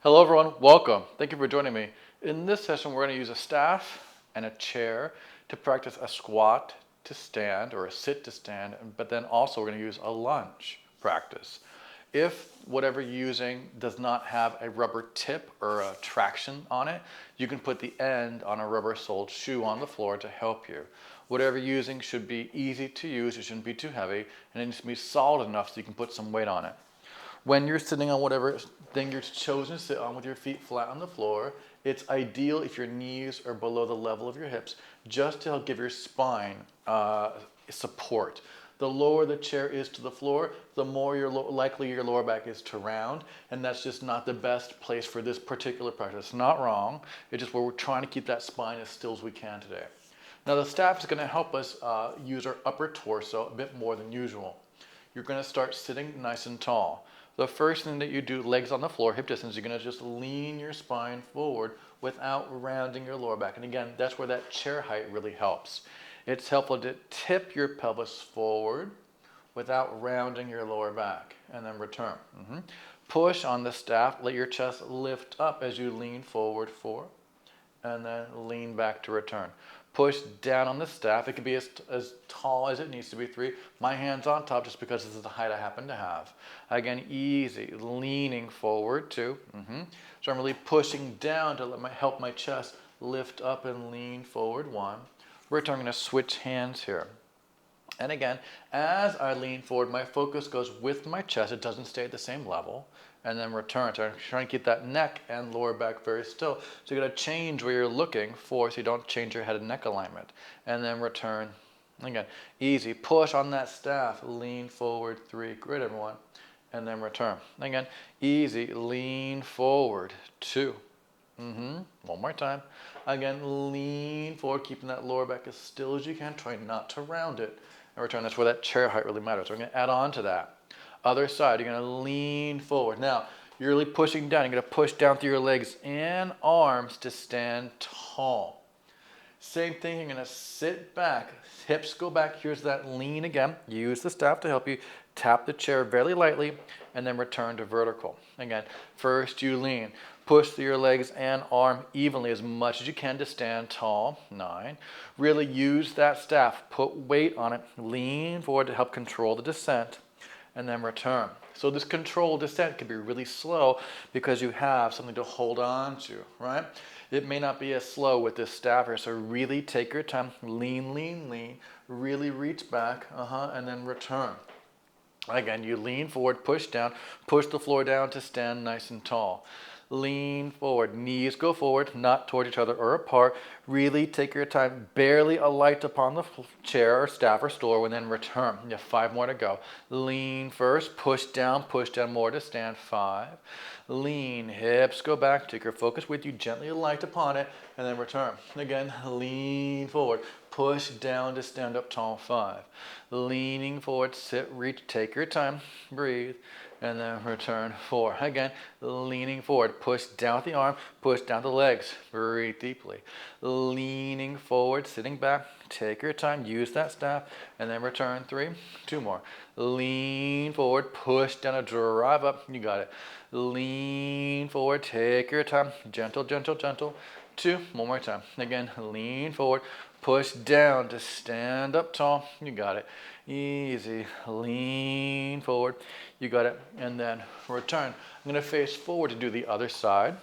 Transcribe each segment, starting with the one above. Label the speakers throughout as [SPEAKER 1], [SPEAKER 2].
[SPEAKER 1] Hello everyone, welcome. Thank you for joining me. In this session, we're going to use a staff and a chair to practice a squat to stand or a sit to stand, but then also we're going to use a lunge practice. If whatever you're using does not have a rubber tip or a traction on it, you can put the end on a rubber-soled shoe on the floor to help you. Whatever you're using should be easy to use, it shouldn't be too heavy, and it needs to be solid enough so you can put some weight on it. When you're sitting on whatever thing you're chosen to sit on with your feet flat on the floor, it's ideal if your knees are below the level of your hips, just to help give your spine support. The lower the chair is to the floor, the more likely your lower back is to round, and that's just not the best place for this particular practice. It's not wrong, it's just where we're trying to keep that spine as still as we can today. Now the staff is going to help us use our upper torso a bit more than usual. You're going to start sitting nice and tall. The first thing that you do, legs on the floor, hip distance, you're going to just lean your spine forward without rounding your lower back. And again, that's where that chair height really helps. It's helpful to tip your pelvis forward without rounding your lower back, and then return. Push on the staff, let your chest lift up as you lean forward 4, and then lean back to return. Push down on the staff. It can be as tall as it needs to be, 3. My hand's on top just because this is the height I happen to have. Again, easy, leaning forward, 2. So I'm really pushing down to help my chest lift up and lean forward, 1. Return, I'm going to switch hands here. And again, as I lean forward, my focus goes with my chest. It doesn't stay at the same level. And then return. So I'm trying to keep that neck and lower back very still. So you're going to change where you're looking for so you don't change your head and neck alignment. And then return. Again, easy. Push on that staff. Lean forward, 3. Great, everyone. And then return. Again, easy. Lean forward, 2. One more time. Again, lean forward, keeping that lower back as still as you can. Try not to round it. And return. That's where that chair height really matters. So I'm going to add on to that. Other side, you're going to lean forward. Now, you're really pushing down. You're going to push down through your legs and arms to stand tall. Same thing, you're going to sit back. Hips go back. Here's that lean again. Use the staff to help you. Tap the chair very lightly and then return to vertical. Again, first you lean. Push through your legs and arm evenly as much as you can to stand tall. 9. Really use that staff. Put weight on it. Lean forward to help control the descent. And then return. So this controlled descent can be really slow because you have something to hold on to, right? It may not be as slow with this staff here, so really take your time. Lean, lean, lean. Really reach back, and then return. Again, you lean forward, push down, push the floor down to stand nice and tall. Lean forward, knees go forward, not toward each other or apart. Really take your time, barely alight upon the chair or staff or stool, and then return. You have 5 more to go. Lean first, push down more to stand. 5. Lean, hips go back, take your focus with you, gently alight upon it, and then return. Again, lean forward, push down to stand up tall. 5. Leaning forward, sit, reach, take your time, breathe, and then return. 4. Again, leaning forward, push down with the arm, push down the legs, breathe deeply. Leaning forward, sitting back, take your time, use that staff, and then return. 3. 2 more. Lean forward, push down to drive up, you got it. Lean forward, take your time, gentle, gentle, gentle. 2, one more time. Again, lean forward, push down to stand up tall, you got it. Easy, lean forward, you got it, and then return. I'm going to face forward to do the other side.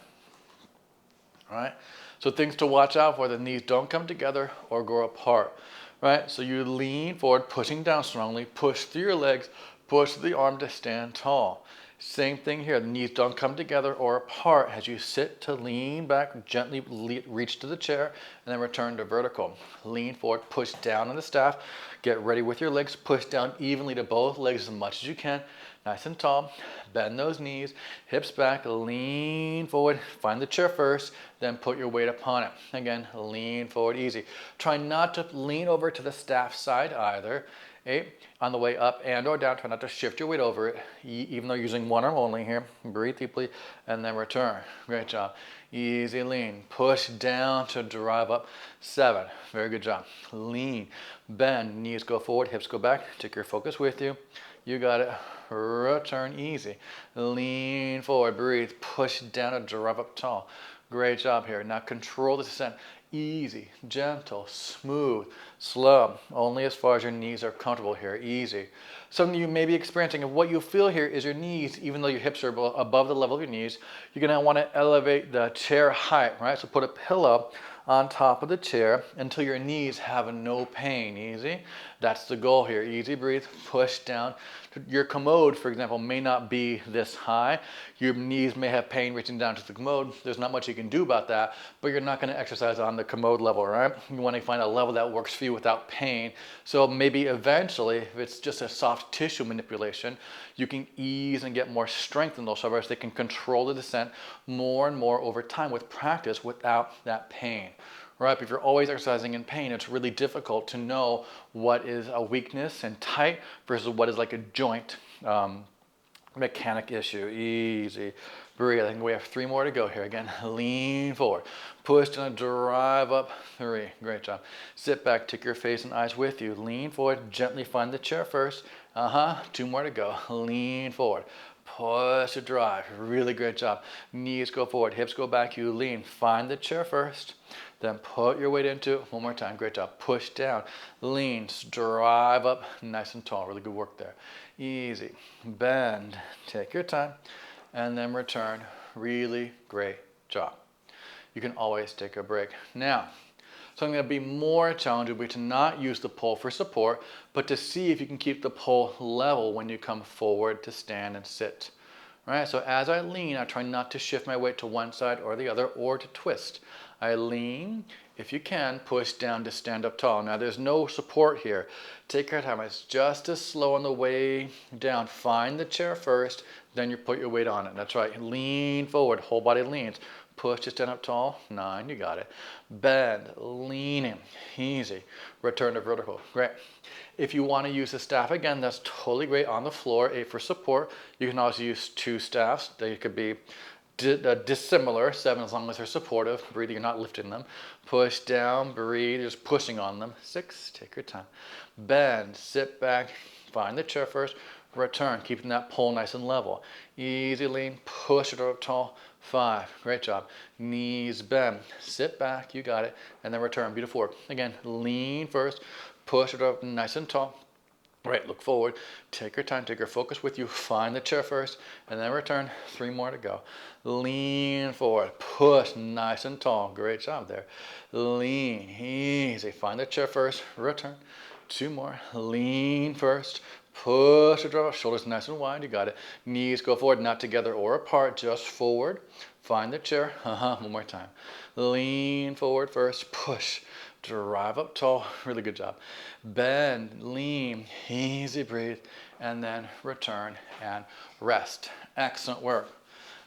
[SPEAKER 1] All right, so things to watch out for: the knees don't come together or go apart. Right, so you lean forward, pushing down strongly, push through your legs, push the arm to stand tall. Same thing here, the knees don't come together or apart as you sit to lean back, gently reach to the chair, and then return to vertical. Lean forward, push down on the staff, get ready with your legs, push down evenly to both legs as much as you can, nice and tall. Bend those knees, hips back, lean forward, find the chair first, then put your weight upon it. Again, lean forward, easy. Try not to lean over to the staff side either. 8, on the way up and or down, try not to shift your weight over it, even though you're using one arm only here. Breathe deeply and then return. Great job. Easy lean. Push down to drive up. 7. Very good job. Lean. Bend. Knees go forward, hips go back. Take your focus with you. You got it. Return, easy. Lean forward, breathe, push down and drive up tall. Great job here. Now control the descent. Easy, gentle, smooth, slow, only as far as your knees are comfortable here. Easy. Something you may be experiencing, and what you feel here is your knees, even though your hips are above the level of your knees, you're going to want to elevate the chair height, right? So put a pillow on top of the chair until your knees have no pain. Easy. That's the goal here. Easy, breathe, push down. Your commode, for example, may not be this high. Your knees may have pain reaching down to the commode. There's not much you can do about that, but you're not going to exercise on the commode level, right? You want to find a level that works for you without pain. So maybe eventually, if it's just a soft tissue manipulation, you can ease and get more strength in those shoulders. They can control the descent more and more over time with practice without that pain. Right? If you're always exercising in pain, it's really difficult to know what is a weakness and tight versus what is like a joint mechanic issue. Easy. Breathe. I think we have 3 more to go here. Again, lean forward. Push down and drive up. 3. Great job. Sit back. Take your face and eyes with you. Lean forward. Gently find the chair first. 2 more to go. Lean forward. Push to drive. Really great job. Knees go forward. Hips go back. You lean. Find the chair first. Then put your weight into it. 1 more time. Great job. Push down. Lean. Drive up. Nice and tall. Really good work there. Easy. Bend. Take your time. And then return. Really great job. You can always take a break. Now, something that would be more challenging would be to not use the pole for support, but to see if you can keep the pole level when you come forward to stand and sit. Right? So as I lean, I try not to shift my weight to one side or the other or to twist. I lean. If you can, push down to stand up tall. Now there's no support here. Take your time. It's just as slow on the way down. Find the chair first, then you put your weight on it. That's right. Lean forward. Whole body leans. Push to stand up tall. 9. You got it. Bend. Leaning. Easy. Return to vertical. Great. If you want to use a staff again, that's totally great on the floor. 8 for support. You can also use 2 staffs. They could be dissimilar. 7 as long as they're supportive. Breathe, you're not lifting them. Push down, breathe, you're just pushing on them. 6, take your time. Bend, sit back, find the chair first, return, keeping that pole nice and level. Easy lean, push it up tall. 5, great job. Knees bend, sit back, you got it, and then return. Beautiful work. Again, lean first, push it up nice and tall. Right, look forward, take your time, take your focus with you, find the chair first, and then return. 3 more to go. Lean forward, push nice and tall. Great job there. Lean, easy. Find the chair first, return. 2 more. Lean first, push or drop, shoulders nice and wide, you got it. Knees go forward, not together or apart, just forward. Find the chair, 1 more time. Lean forward first, push. Drive up tall, really good job. Bend, lean, easy breathe, and then return and rest. Excellent work.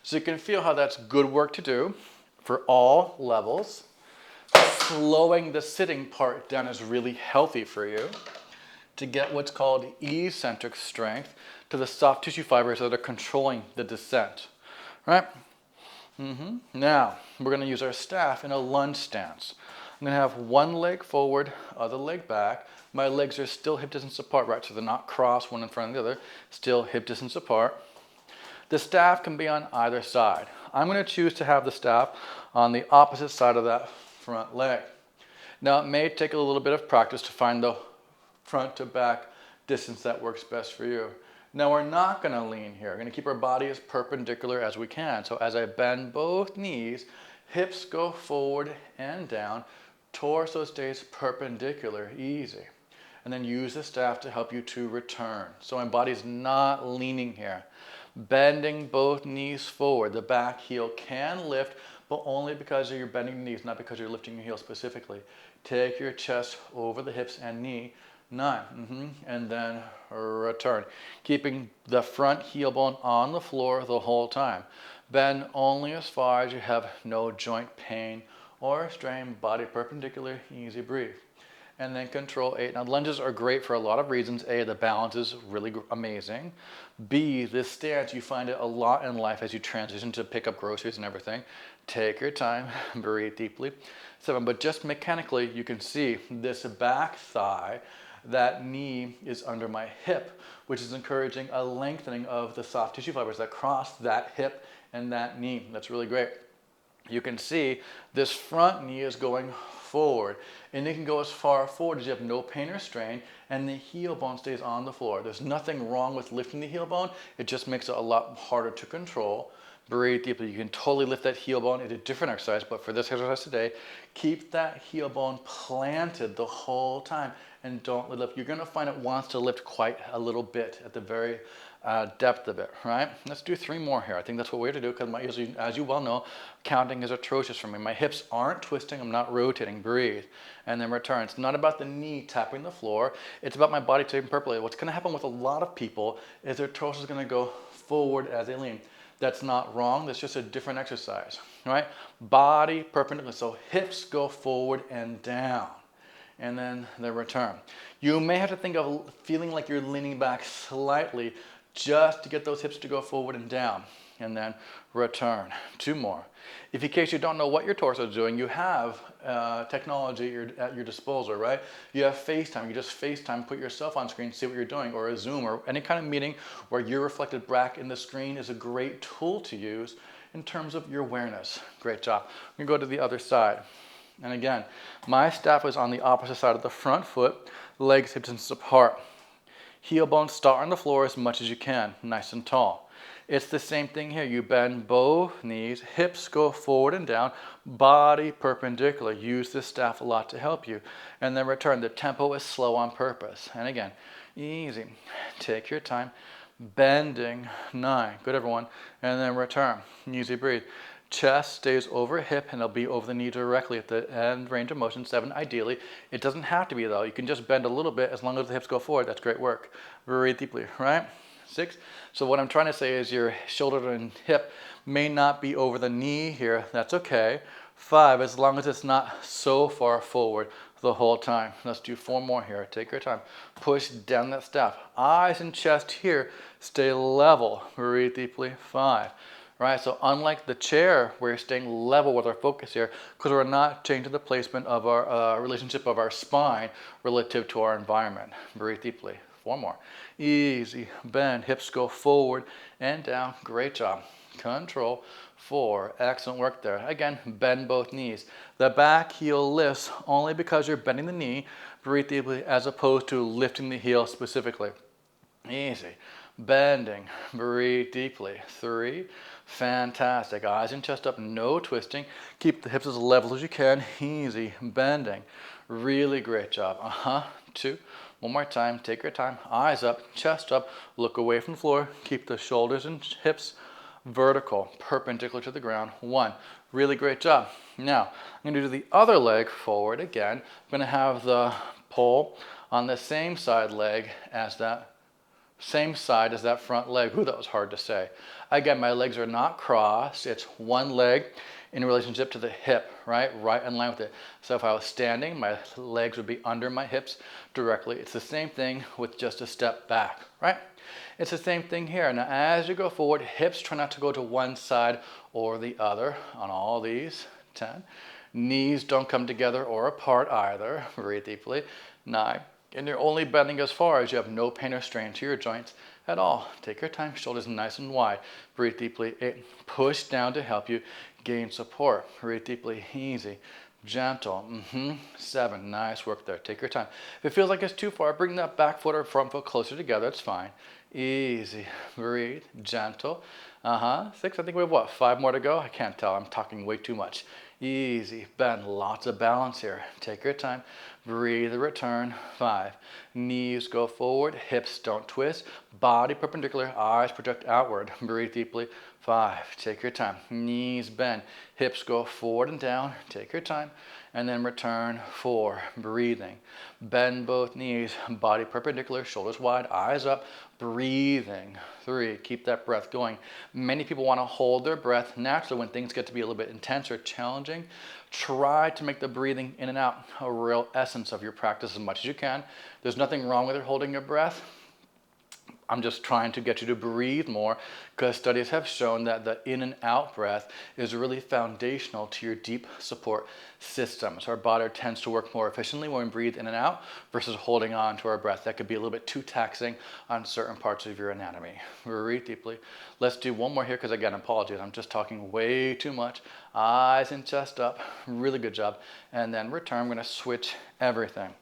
[SPEAKER 1] So you can feel how that's good work to do for all levels. Slowing the sitting part down is really healthy for you to get what's called eccentric strength to the soft tissue fibers that are controlling the descent, right? Now, we're going to use our staff in a lunge stance. I'm going to have one leg forward, other leg back. My legs are still hip distance apart, right? So they're not crossed, one in front of the other, still hip distance apart. The staff can be on either side. I'm going to choose to have the staff on the opposite side of that front leg. Now, it may take a little bit of practice to find the front to back distance that works best for you. Now, we're not going to lean here. We're going to keep our body as perpendicular as we can. So as I bend both knees, hips go forward and down. Torso stays perpendicular, easy. And then use the staff to help you to return. So my body's not leaning here. Bending both knees forward. The back heel can lift, but only because you're bending the knees, not because you're lifting your heel specifically. Take your chest over the hips and knee. 9, and then return. Keeping the front heel bone on the floor the whole time. Bend only as far as you have no joint pain or strain, body perpendicular, easy breathe. And then control 8. Now lunges are great for a lot of reasons. A, the balance is really amazing. B, this stance, you find it a lot in life as you transition to pick up groceries and everything. Take your time, breathe deeply. 7, but just mechanically, you can see this back thigh that knee is under my hip, which is encouraging a lengthening of the soft tissue fibers that cross that hip and that knee. That's really great. You can see this front knee is going forward, and it can go as far forward as you have no pain or strain, and the heel bone stays on the floor. There's nothing wrong with lifting the heel bone. It just makes it a lot harder to control. Breathe deeply. You can totally lift that heel bone in a different exercise, but for this exercise today, keep that heel bone planted the whole time and don't let it lift. You're going to find it wants to lift quite a little bit at the very depth of it, right? Let's do 3 more here. I think that's what we're to do because, as you well know, counting is atrocious for me. My hips aren't twisting. I'm not rotating. Breathe. And then return. It's not about the knee tapping the floor. It's about my body tapping perpendicular. What's going to happen with a lot of people is their torso is going to go forward as they lean. That's not wrong. That's just a different exercise, right? Body perpendicular. So hips go forward and down. And then the return. You may have to think of feeling like you're leaning back slightly just to get those hips to go forward and down, and then return. 2 more. If in case you don't know what your torso is doing, you have technology at your disposal, right? You have FaceTime. You just FaceTime, put yourself on screen, see what you're doing, or a Zoom, or any kind of meeting where you're reflected back in the screen is a great tool to use in terms of your awareness. Great job. We go to the other side. And again, my staff is on the opposite side of the front foot, legs hip distance apart. Heel bones start on the floor as much as you can, nice and tall. It's the same thing here. You bend both knees, hips go forward and down, body perpendicular. Use this staff a lot to help you. And then return. The tempo is slow on purpose. And again, easy. Take your time. Bending, 9. Good, everyone. And then return. Easy, breathe. Chest stays over hip and it'll be over the knee directly at the end range of motion, 7 ideally. It doesn't have to be though. You can just bend a little bit as long as the hips go forward. That's great work. Breathe deeply, right? 6. So what I'm trying to say is your shoulder and hip may not be over the knee here. That's okay. 5, as long as it's not so far forward the whole time. Let's do 4 more here. Take your time. Push down that staff. Eyes and chest here stay level. Breathe deeply. 5. Right, so unlike the chair, we're staying level with our focus here because we're not changing the placement of our relationship of our spine relative to our environment. Breathe deeply. 4 more. Easy. Bend. Hips go forward and down. Great job. Control. 4. Excellent work there. Again, bend both knees. The back heel lifts only because you're bending the knee. Breathe deeply as opposed to lifting the heel specifically. Easy. Bending. Breathe deeply. 3. Fantastic. Eyes and chest up, no twisting. Keep the hips as level as you can. Easy. Bending. Really great job. 2. 1 more time. Take your time. Eyes up, chest up. Look away from the floor. Keep the shoulders and hips vertical, perpendicular to the ground. 1. Really great job. Now, I'm going to do the other leg forward again. I'm going to have the pole on the same side leg as that same side as that front leg. Ooh, that was hard to say. Again, my legs are not crossed. It's one leg in relationship to the hip, right in line with it. So if I was standing, my legs would be under my hips directly. It's the same thing with just a step back, right? It's the same thing here. Now, as you go forward, hips try not to go to one side or the other on all these. 10. Knees don't come together or apart either. Breathe deeply. 9. And you're only bending as far as you have no pain or strain to your joints at all. Take your time, shoulders nice and wide. Breathe deeply. 8. Push down to help you gain support. Breathe deeply, easy, gentle. 7. Nice work there. Take your time. If it feels like it's too far, bring that back foot or front foot closer together. It's fine. Easy. Breathe. Gentle. 6. I think we have what? 5 more to go? I can't tell. I'm talking way too much. Easy. Bend. Lots of balance here. Take your time. Breathe. Return. 5. Knees go forward. Hips don't twist. Body perpendicular. Eyes project outward. Breathe deeply. 5. Take your time. Knees bend. Hips go forward and down. Take your time. And then return. 4. Breathing. Bend both knees. Body perpendicular. Shoulders wide. Eyes up. Breathing. 3. Keep that breath going. Many people want to hold their breath naturally when things get to be a little bit intense or challenging. Try to make the breathing in and out a real essence of your practice as much as you can. There's nothing wrong with it holding your breath. I'm just trying to get you to breathe more, because studies have shown that the in and out breath is really foundational to your deep support system. So our body tends to work more efficiently when we breathe in and out versus holding on to our breath. That could be a little bit too taxing on certain parts of your anatomy. Breathe deeply. Let's do one more here, because again, apologies, I'm just talking way too much. Eyes and chest up, really good job. And then return, I'm gonna switch everything.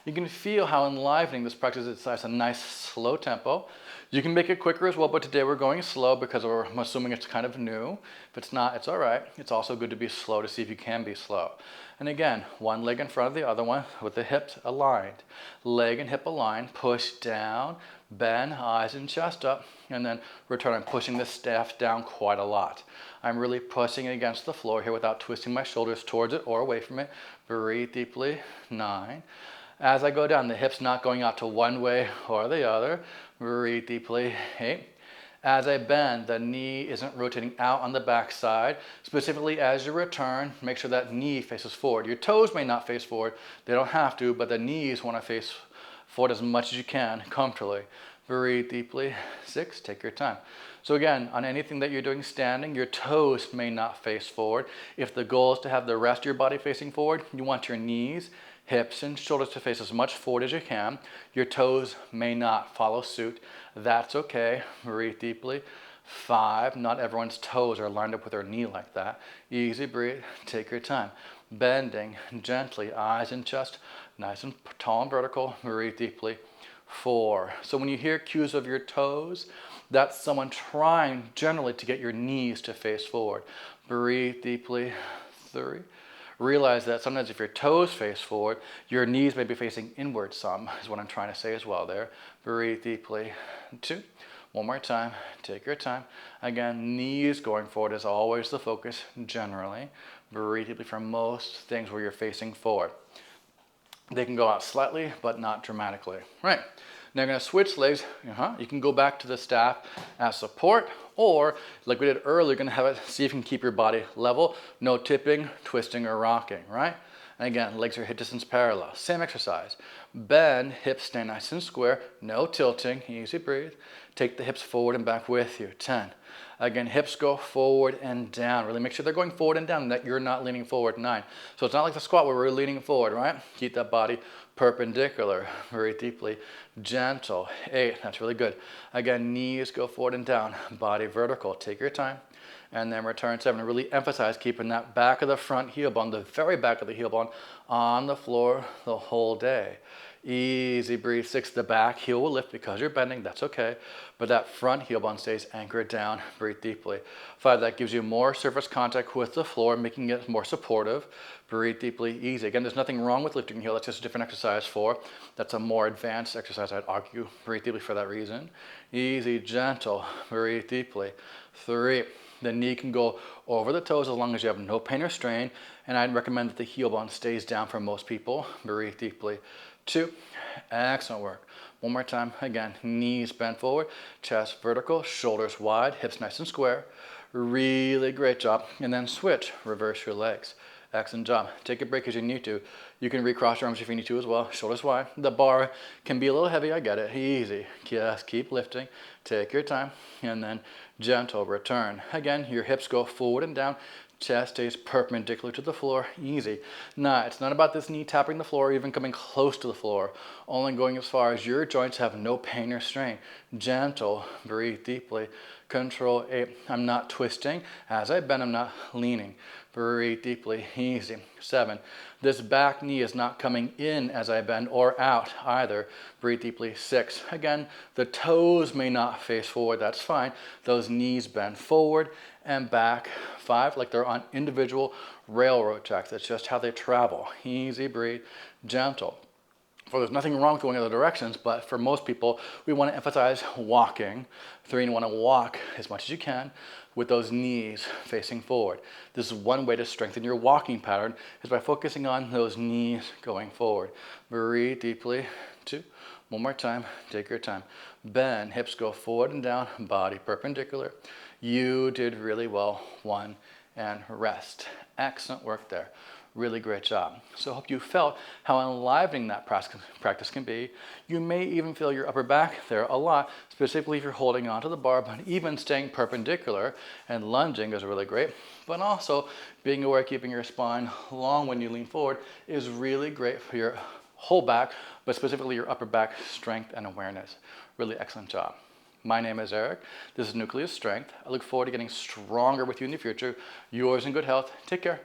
[SPEAKER 1] You can feel how enlivening this practice is. It's a nice slow tempo. You can make it quicker as well, but today we're going slow because I'm assuming it's kind of new. If it's not, it's all right. It's also good to be slow to see if you can be slow. And again, one leg in front of the other one with the hips aligned. Leg and hip aligned, push down, bend, eyes and chest up, and then return. I'm pushing the staff down quite a lot. I'm really pushing against the floor here without twisting my shoulders towards it or away from it. Breathe deeply, 9. As I go down, the hips not going out to one way or the other. Breathe deeply, 8. As I bend, the knee isn't rotating out on the back side. Specifically, as you return, make sure that knee faces forward. Your toes may not face forward. They don't have to, but the knees want to face forward as much as you can comfortably. Breathe deeply, 6. Take your time. So again, on anything that you're doing standing, your toes may not face forward. If the goal is to have the rest of your body facing forward, you want your knees, hips, and shoulders to face as much forward as you can. Your toes may not follow suit. That's okay. Breathe deeply. 5. Not everyone's toes are lined up with their knee like that. Easy breathe. Take your time. Bending gently, eyes and chest, nice and tall and vertical. Breathe deeply. 4. So when you hear cues of your toes, that's someone trying generally to get your knees to face forward. Breathe deeply. 3. Realize that sometimes if your toes face forward, your knees may be facing inward some, is what I'm trying to say as well there. Breathe deeply. 2. One more time. Take your time. Again, knees going forward is always the focus generally. Breathe deeply for most things where you're facing forward. They can go out slightly, but not dramatically. Right. Now I'm going to switch legs. You can go back to the staff as support, or like we did earlier, you're going to have it, see if you can keep your body level, no tipping, twisting, or rocking, right? And again, legs are hip distance parallel. Same exercise. Bend, hips stay nice and square, no tilting, easy breathe. Take the hips forward and back with you, 10. Again, hips go forward and down. Really make sure they're going forward and down and that you're not leaning forward, 9. So it's not like the squat where we're leaning forward, right? Keep that body perpendicular, very deeply, gentle, 8, that's really good. Again, knees go forward and down, body vertical, take your time. And then return 7, and really emphasize keeping that back of the front heel bone, the very back of the heel bone, on the floor the whole day. Easy breathe, 6, the back heel will lift because you're bending, that's okay. But that front heel bone stays anchored down, breathe deeply. 5, that gives you more surface contact with the floor, making it more supportive. Breathe deeply, easy. Again, there's nothing wrong with lifting heel, that's just a different exercise for. That's a more advanced exercise, I'd argue. Breathe deeply for that reason. Easy, gentle, breathe deeply. 3, the knee can go over the toes as long as you have no pain or strain, and I'd recommend that the heel bone stays down for most people. Breathe deeply. 2, excellent work. One more time, again, knees bent forward, chest vertical, shoulders wide, hips nice and square. Really great job. And then switch, reverse your legs. Excellent job. Take a break as you need to. You can recross your arms if you need to as well, shoulders wide. The bar can be a little heavy, I get it, easy. Just keep lifting, take your time, and then gentle return. Again, your hips go forward and down, chest stays perpendicular to the floor, easy. Now, it's not about this knee tapping the floor or even coming close to the floor, only going as far as your joints have no pain or strain. Gentle, breathe deeply. Control 8, I'm not twisting. As I bend, I'm not leaning. Breathe deeply, easy. 7, this back knee is not coming in as I bend or out either. Breathe deeply. 6, again, the toes may not face forward, that's fine. Those knees bend forward and back. 5, like they're on individual railroad tracks. That's just how they travel. Easy breathe, gentle. Well, there's nothing wrong with going other directions, but for most people, we want to emphasize walking. 3, you want to walk as much as you can with those knees facing forward. This is one way to strengthen your walking pattern, is by focusing on those knees going forward. Breathe deeply. 2, one more time, take your time. Bend, hips go forward and down, body perpendicular. You did really well. 1, and rest. Excellent work there. Really great job. So I hope you felt how enlivening that practice can be. You may even feel your upper back there a lot, specifically if you're holding onto the bar, but even staying perpendicular and lunging is really great. But also being aware, keeping your spine long when you lean forward is really great for your whole back, but specifically your upper back strength and awareness. Really excellent job. My name is Eric. This is Nucleus Strength. I look forward to getting stronger with you in the future. Yours in good health. Take care.